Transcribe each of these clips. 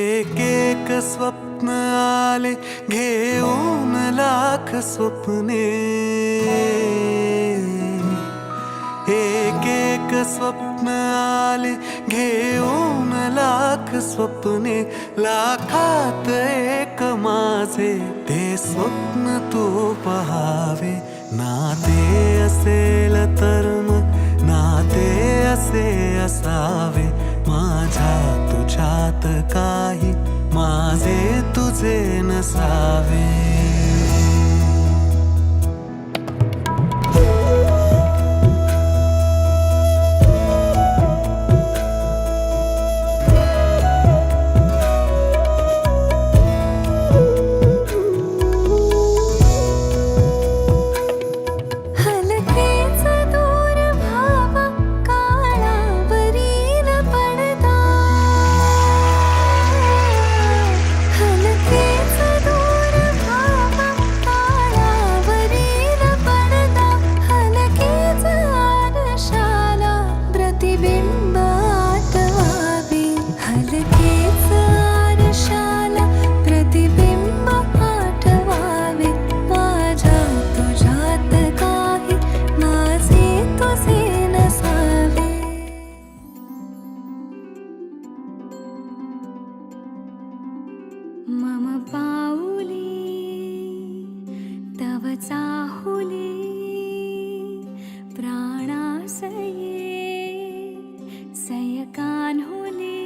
एक एक स्वप्न आले घेऊन लाख स्वप्ने, एक एक स्वप्न आले घेऊन लाख स्वप्ने, लाखात एक माझे ते स्वप्न तू पहावे. नाते असेल तर मग नाते असे असावे, माझ्या तुझ्यात काही माझे तुझे नसावे. मम पाऊली तव चाहुली प्राणासये सयकान्हुली.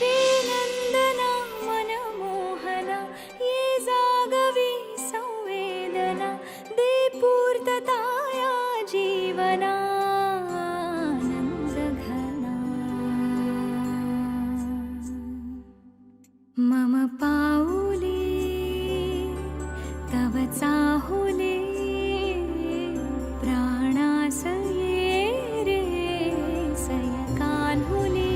रे नंदना मनमोहना ये जागवी संवेदना, दे पूर्तता या जीवना आनंदघना. मम पाऊली तव चाहुली प्राणासये रे सयकान्हुली.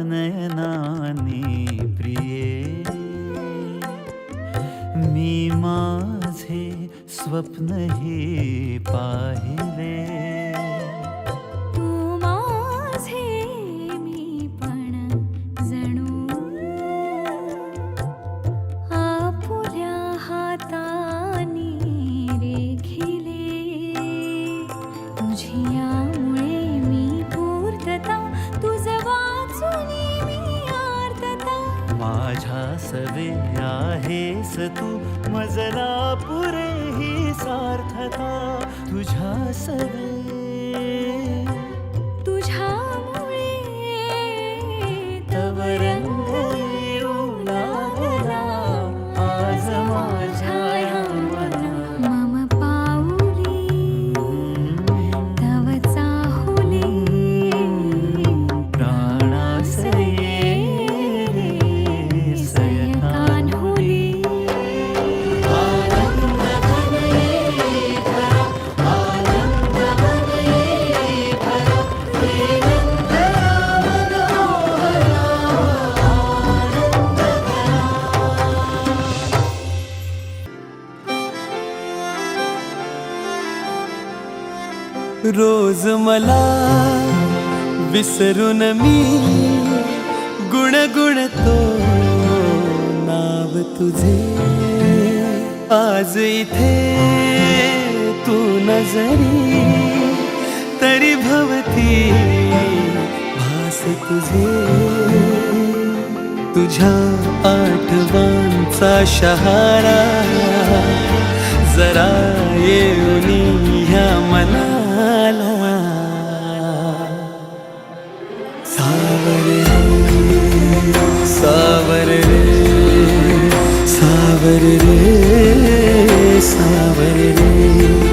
नयनानी प्रिये मी माझे स्वप्न हे पाहिले. तू माझे मी पण जणू आपुल्या हातानी रेखिले. तुझियामुळे मी पूर्तता, तुझ वाचुनी मी आर्तता. माझ्या सवे आहेस तू मजला पुरे ही सार्थता. तुझ्या सवे तुझ्यामुळे तव रंग येऊ लागला आज माझ्या ह्या मना. मम पाऊली तव चाहुली प्राणासये रे सयकान्हुली. रोज मला विसरून मी गुणगुणतो नाव तुझे. आज इथे तू नजरी तरी भवती भास तुझे. तुझ्या आठवांचा शहारा जरा येऊनी ह्या मनाला. सावर रे सावर रे सावर रे सावर रे.